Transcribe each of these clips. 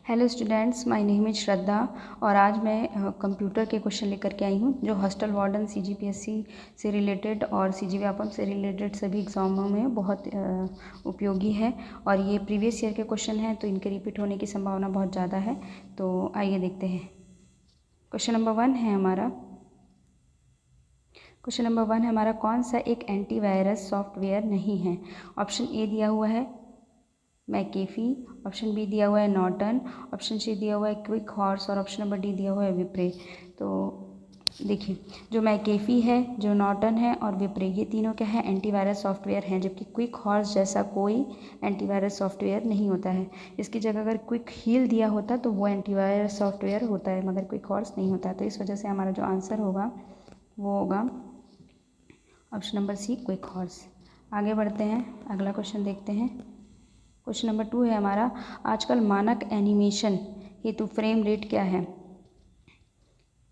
Hello students, my name is Shraddha और आज मैं कंप्यूटर के क्वेश्चन लेकर के आई हूँ जो हॉस्टल वार्डन सीजीपीएससी से रिलेटेड और सीजी व्यापम से रिलेटेड सभी एग्जामों में बहुत उपयोगी है। और ये प्रीवियस ईयर के क्वेश्चन हैं तो इनके रिपीट होने की संभावना बहुत ज़्यादा है। तो आइए देखते हैं। क्वेश्चन नंबर वन है हमारा कौन सा एक एंटीवायरस सॉफ्टवेयर नहीं है। ऑप्शन ए दिया हुआ है मैकेफी, ऑप्शन बी दिया हुआ है नॉर्टन, ऑप्शन सी दिया हुआ है क्विक हॉर्स और ऑप्शन नंबर डी दिया हुआ है विप्रे। तो देखिए, जो मैकेफी है, जो नॉर्टन है और विप्रे, ये तीनों क्या है, एंटीवायरस सॉफ्टवेयर हैं, जबकि क्विक हॉर्स जैसा कोई एंटीवायरस सॉफ्टवेयर नहीं होता है। इसकी जगह अगर क्विक हील दिया होता तो वो एंटीवायरस सॉफ्टवेयर होता है, मगर क्विक हॉर्स नहीं होता है। तो इस वजह से हमारा जो आंसर होगा वो होगा option number c, quick horse. आगे बढ़ते हैं, अगला क्वेश्चन देखते हैं। क्वेश्चन नंबर 2 है हमारा, आजकल मानक एनिमेशन हेतु फ्रेम रेट क्या है।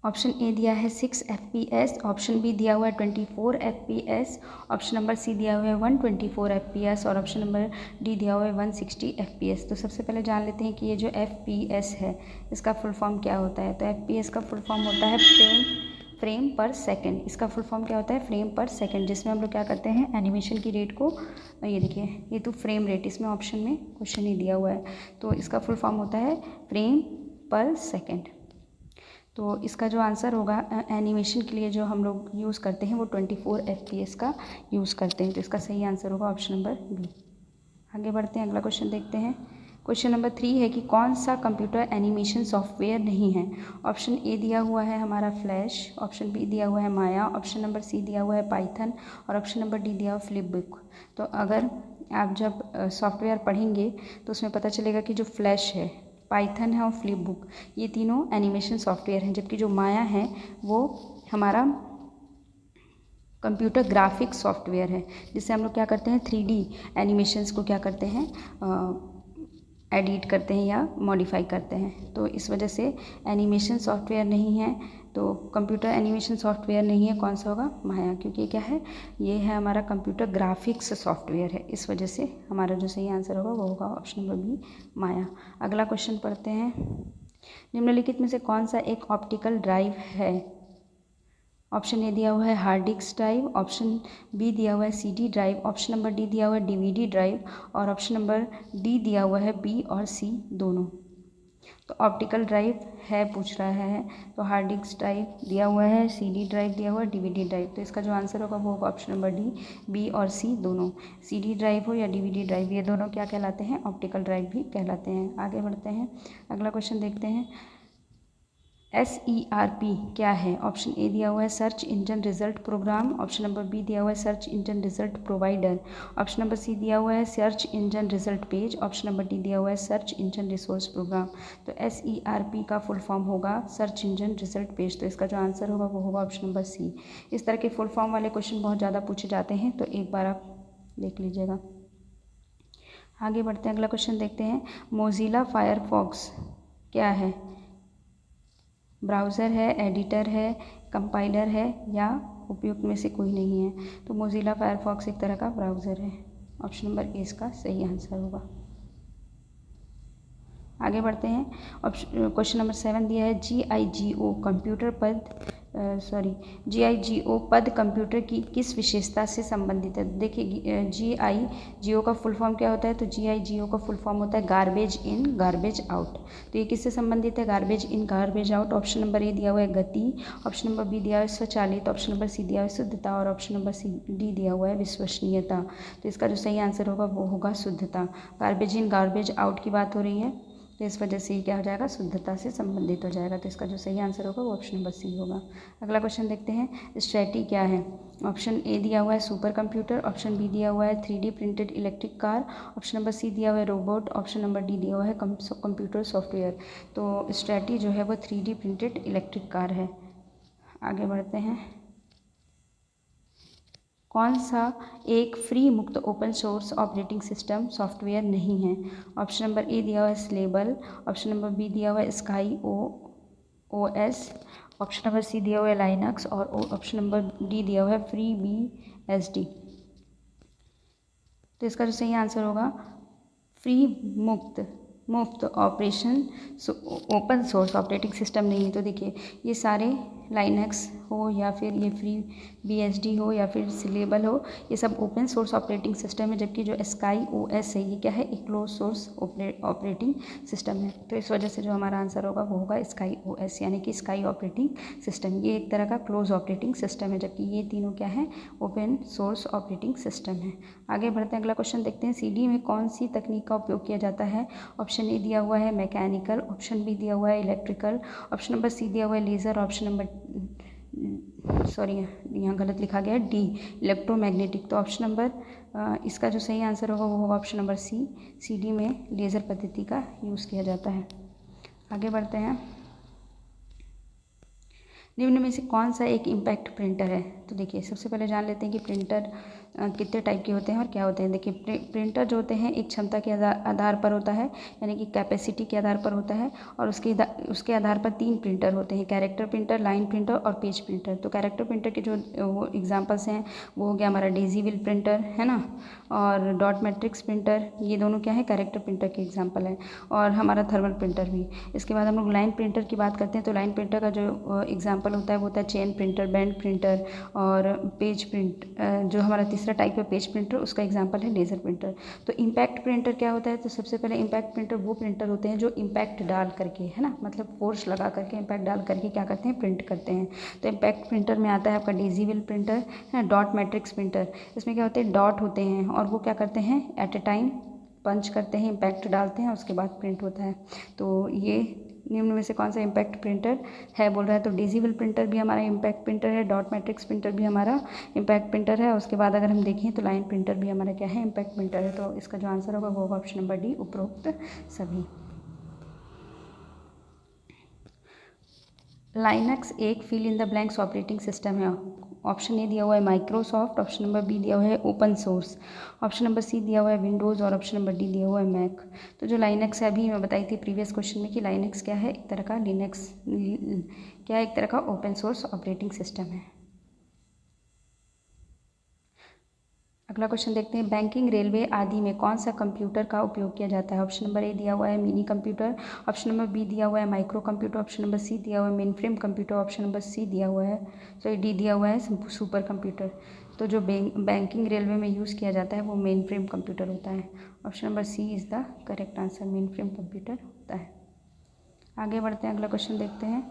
ऑप्शन ए दिया है 6 FPS, ऑप्शन बी दिया हुआ है 24 FPS, ऑप्शन नंबर सी दिया हुआ है 124 FPS और ऑप्शन नंबर डी दिया हुआ है 160 FPS। तो सबसे पहले जान लेते हैं कि ये जो FPS है इसका फुल फॉर्म क्या होता है। तो FPS का फुल फॉर्म होता है फ्रेम पर सेकंड। इसका फुल फॉर्म क्या होता है, फ्रेम पर सेकंड, जिसमें हम लोग क्या करते हैं, एनिमेशन की रेट को, ये देखिए, ये तो फ्रेम रेट, इसमें ऑप्शन में क्वेश्चन ही दिया हुआ है, तो इसका फुल फॉर्म होता है फ्रेम पर सेकंड। तो इसका जो आंसर होगा, एनिमेशन के लिए जो हम लोग यूज़ करते हैं वो 24 FPS का यूज़ करते हैं। तो इसका सही आंसर होगा ऑप्शन नंबर बी। आगे बढ़ते हैं, अगला क्वेश्चन देखते हैं। क्वेश्चन नंबर 3 है कि कौन सा कंप्यूटर एनिमेशन सॉफ्टवेयर नहीं है। ऑप्शन ए दिया हुआ है हमारा फ्लैश, ऑप्शन बी दिया हुआ है माया, ऑप्शन नंबर सी दिया हुआ है पाइथन और ऑप्शन नंबर डी दिया हुआ है फ्लिपबुक। तो अगर आप जब सॉफ्टवेयर पढ़ेंगे तो उसमें पता चलेगा कि जो फ्लैश है, पाइथन है और फ्लिपबुक, ये तीनों एनिमेशन सॉफ्टवेयर हैं, जबकि जो माया है वो हमारा कंप्यूटर ग्राफिक्स सॉफ्टवेयर है, जिससे हम लोग क्या करते हैं, 3D एनिमेशंस को क्या करते हैं, एडिट करते हैं या मॉडिफाई करते हैं। तो इस वजह से एनिमेशन सॉफ्टवेयर नहीं है, तो कंप्यूटर एनिमेशन सॉफ्टवेयर नहीं है, कौन सा होगा, माया, क्योंकि क्या है, ये है हमारा कंप्यूटर ग्राफिक्स सॉफ्टवेयर है। इस वजह से हमारा जो सही आंसर होगा वो होगा ऑप्शन नंबर बी, माया। अगला क्वेश्चन पढ़ते हैं। निम्नलिखित में से कौन सा एक ऑप्टिकल ड्राइव है। ऑप्शन ए दिया हुआ है hard disk drive, option b दिया हुआ है CD drive, option number d दिया हुआ है DVD ड्राइव और ऑप्शन नंबर डी दिया हुआ है बी और सी दोनों। तो ऑप्टिकल ड्राइव है पूछ रहा है, तो हार्ड डिस्क ड्राइव दिया हुआ है, CD ड्राइव दिया हुआ है, DVD ड्राइव। तो इसका जो आंसर होगा वो होगा ऑप्शन नंबर डी, बी और सी दोनों। CD ड्राइव हो या DVD ड्राइव, ये दोनों क्या कहलाते हैं, ऑप्टिकल ड्राइव भी कहलाते हैं। आगे बढ़ते हैं, अगला क्वेश्चन देखते हैं। SERP क्या है। ऑप्शन ए दिया हुआ है search engine result program, option number b दिया हुआ है search engine result provider, option number c दिया हुआ है search engine result page, option number d दिया हुआ है सर्च इंजन रिसोर्स प्रोग्राम। तो SERP का फुल फॉर्म होगा सर्च इंजन रिजल्ट पेज। तो इसका जो आंसर होगा वो होगा ऑप्शन नंबर सी। इस तरह के फुल फॉर्म वाले क्वेश्चन बहुत ज़्यादा पूछे जाते हैं, तो एक बार आप देख लीजिएगा। आगे बढ़ते हैं, अगला क्वेश्चन देखते हैं। मोजिला फायरफॉक्स क्या है। ब्राउज़र है, एडिटर है, कंपाइलर है या उपयुक्त में से कोई नहीं है। तो मोजिला फायरफॉक्स एक तरह का ब्राउज़र है। ऑप्शन नंबर ए इसका सही आंसर होगा। आगे बढ़ते हैं। क्वेश्चन नंबर 7 दिया है GIGO पद कंप्यूटर की किस विशेषता से संबंधित है। देखिए, GIGO का फुल फॉर्म क्या होता है, तो GIGO का फुल फॉर्म होता है गार्बेज इन गार्बेज आउट। तो ये किससे संबंधित है, garbage in garbage out. Option number A दिया हुआ है गति, ऑप्शन नंबर बी दिया हुआ है स्वचालित, ऑप्शन नंबर सी दिया हुआ है शुद्धता और ऑप्शन नंबर सी डी दिया हुआ है विश्वसनीयता। तो इसका जो सही आंसर होगा वो होगा शुद्धता। गार्बेज इन गार्बेज आउट की बात हो रही है, तो इस वजह से ये क्या हो जाएगा, शुद्धता से संबंधित हो जाएगा। तो इसका जो सही आंसर होगा वो ऑप्शन नंबर सी होगा। अगला क्वेश्चन देखते हैं। स्ट्रैटी क्या है। ऑप्शन ए दिया हुआ है सुपर कंप्यूटर, ऑप्शन बी दिया हुआ है 3D printed electric car, option number c दिया हुआ है रोबोट, ऑप्शन नंबर डी दिया हुआ है कंप्यूटर सॉफ्टवेयर। तो स्ट्रैटी जो है वो 3D प्रिंटेड इलेक्ट्रिक कार है। आगे बढ़ते हैं। कौन सा एक फ्री मुक्त open source operating system software नहीं है। ऑप्शन नंबर ए दिया हुआ है स्लेबल, ऑप्शन नंबर बी दिया हुआ है sky OS, option number c दिया हुआ है लाइनक्स और ऑप्शन नंबर डी दिया हुआ है FreeBSD। तो इसका जो सही आंसर होगा फ्री मुफ्त operation open source operating system नहीं है। तो देखिए ये सारे लाइनक्स हो या फिर ये फ्री BSD हो या फिर सिलेबल हो, ये सब ओपन सोर्स ऑपरेटिंग सिस्टम है, जबकि जो स्काई OS है ये क्या है, एक क्लोज सोर्स ऑपरेटिंग सिस्टम है। तो इस वजह से जो हमारा आंसर होगा वो होगा स्काई OS, यानी कि स्काई ऑपरेटिंग सिस्टम। ये एक तरह का क्लोज ऑपरेटिंग सिस्टम है, जबकि ये तीनों क्या है, ओपन सोर्स ऑपरेटिंग सिस्टम है। आगे बढ़ते हैं, अगला क्वेश्चन देखते हैं। CD में कौन सी तकनीक का उपयोग किया जाता है? ऑप्शन ए दिया हुआ है मैकेनिकल, ऑप्शन बी दिया हुआ है इलेक्ट्रिकल, ऑप्शन नंबर सी दिया हुआ है लेज़र, ऑप्शन नंबर सॉरी यहाँ गलत लिखा गया है डी इलेक्ट्रोमैग्नेटिक। तो ऑप्शन नंबर इसका जो सही आंसर होगा वो होगा ऑप्शन नंबर सी, CD में लेज़र पद्धति का यूज़ किया जाता है। आगे बढ़ते हैं, निम्न में से कौन सा एक इम्पैक्ट प्रिंटर है? तो देखिए सबसे पहले जान लेते हैं कि प्रिंटर कितने टाइप के होते हैं और क्या होते हैं। देखिए प्रिंटर जो होते हैं एक क्षमता के आधार पर होता है, यानी कि कैपेसिटी के आधार पर होता है, और उसके आधार पर 3 प्रिंटर होते हैं, कैरेक्टर प्रिंटर, लाइन प्रिंटर और पेज प्रिंटर। तो कैरेक्टर प्रिंटर के जो वो एग्जाम्पल्स हैं वो हो गया हमारा डेजी व्हील प्रिंटर है ना, और डॉट मैट्रिक्स प्रिंटर, ये दोनों क्या है, कैरेक्टर प्रिंटर के एग्जाम्पल हैं, और हमारा थर्मल प्रिंटर भी। इसके बाद हम लोग लाइन प्रिंटर की बात करते हैं। तो लाइन प्रिंटर का जो एग्जाम्पल होता है वो होता है चेन प्रिंटर, बैंड प्रिंटर और पेज प्रिंट। जो हमारा तीसरा टाइप है पेज प्रिंटर, उसका एग्जांपल है लेज़र प्रिंटर। तो इम्पैक्ट प्रिंटर क्या होता है? तो सबसे पहले इम्पैक्ट प्रिंटर वो प्रिंटर होते हैं जो इम्पैक्ट डाल करके, है ना, मतलब फोर्स लगा करके इम्पैक्ट डाल करके क्या करते हैं, प्रिंट करते हैं। तो इम्पैक्ट प्रिंटर में आता है आपका डेजी व्हील प्रिंटर है, डॉट मैट्रिक्स प्रिंटर। इसमें क्या होते हैं, डॉट होते हैं और वो क्या करते हैं, एट ए टाइम पंच करते हैं, इम्पैक्ट डालते हैं, उसके बाद प्रिंट होता है। तो ये निम्न में से कौन सा इम्पैक्ट प्रिंटर है बोल रहा है? तो डेजी व्हील प्रिंटर भी हमारा इम्पैक्ट प्रिंटर है, डॉट मैट्रिक्स प्रिंटर भी हमारा इम्पैक्ट प्रिंटर है। उसके बाद अगर हम देखें तो लाइन प्रिंटर भी हमारा क्या है, इम्पैक्ट प्रिंटर है। तो इसका जो आंसर होगा वो होगा ऑप्शन नंबर डी, उपरोक्त सभी। लाइनक्स एक fill in the blanks operating system है। ऑप्शन ए दिया हुआ है माइक्रोसॉफ्ट, ऑप्शन नंबर बी दिया हुआ है open source, option number c दिया हुआ है विंडोज़ और ऑप्शन नंबर डी दिया हुआ है मैक। तो जो लाइनक्स है अभी मैं बताई थी प्रीवियस क्वेश्चन में कि लाइनक्स क्या है, एक तरह का लिनक्स क्या है, एक तरह का ओपन सोर्स ऑपरेटिंग सिस्टम है। अगला क्वेश्चन देखते हैं, बैंकिंग, रेलवे आदि में कौन सा कंप्यूटर का उपयोग किया जाता है? ऑप्शन नंबर ए दिया हुआ है mini computer, option number b दिया हुआ है micro computer, option number c दिया हुआ है mainframe computer, option number c दिया हुआ है डी दिया हुआ है सुपर कंप्यूटर। तो जो बैंकिंग रेलवे में यूज़ किया जाता है वो मेन फ्रेम कंप्यूटर होता है। Option number c is the correct answer, mainframe computer होता है। आगे बढ़ते हैं, अगला क्वेश्चन देखते हैं,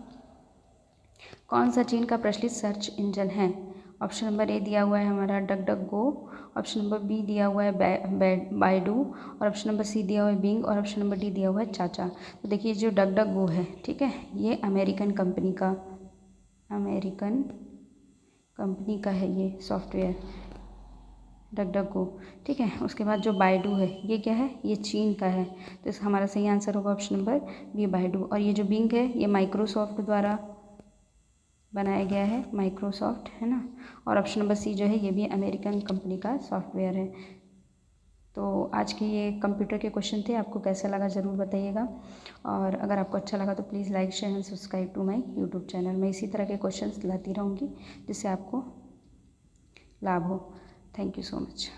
कौन सा चीन का प्रचलित सर्च इंजन है? ऑप्शन नंबर ए दिया हुआ है हमारा डक डक गो, ऑप्शन नंबर बी दिया हुआ है बाइडू, और ऑप्शन नंबर सी दिया हुआ है बिंग, और ऑप्शन नंबर डी दिया हुआ है चाचा। तो देखिए जो डक डक गो है, ठीक है, ये अमेरिकन कंपनी का है ये सॉफ्टवेयर डक डक गो, ठीक है। उसके बाद जो बाइडू है ये क्या है, ये चीन का है। तो इसका हमारा सही आंसर होगा ऑप्शन नंबर बी बाइडू। और ये जो बिंग है ये माइक्रोसॉफ्ट द्वारा बनाया गया है, माइक्रोसॉफ्ट है ना। और ऑप्शन नंबर सी जो है ये भी अमेरिकन कंपनी का सॉफ्टवेयर है। तो आज के ये कंप्यूटर के क्वेश्चन थे, आपको कैसा लगा ज़रूर बताइएगा, और अगर आपको अच्छा लगा तो please like share and subscribe to my YouTube channel. मैं इसी तरह के क्वेश्चंस लाती रहूँगी जिससे आपको लाभ हो। Thank you so much.